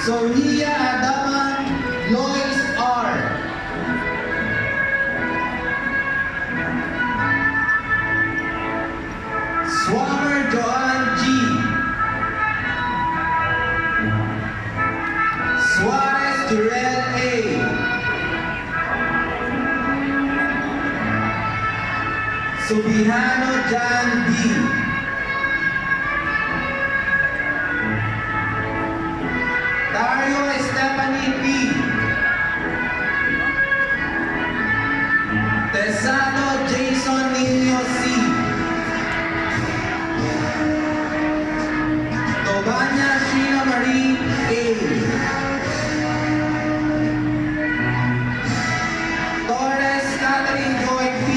Sonia Adaman Lois R. Swammer Joanne G. Suarez Durel A. Subihano Jan D. Dario Stephanie P. Tesano Jason Nino C. Tobanya Sheena Marie A. Torres Catherine Joy P.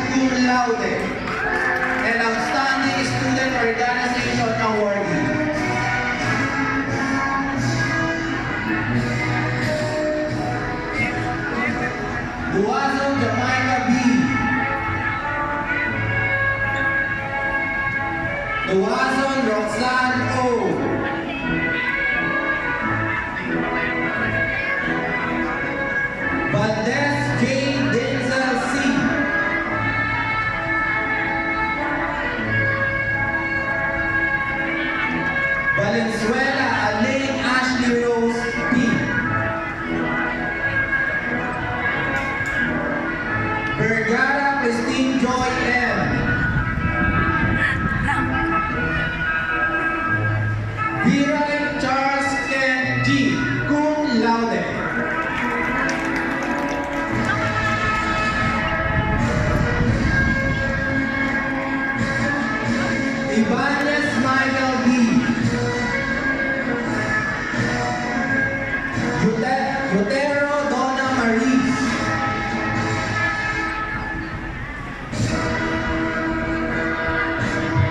Cum laude. And Outstanding Student Organization Awardee. Duazon Jamaica B. Duazon Roxanne O. Valdez J. Denzel C. Valenzuela Alain Ashley Rose P. Vergara Christine Joy M. Viray Charles Ken G. Cum laude. Ibanez Michael B. Yute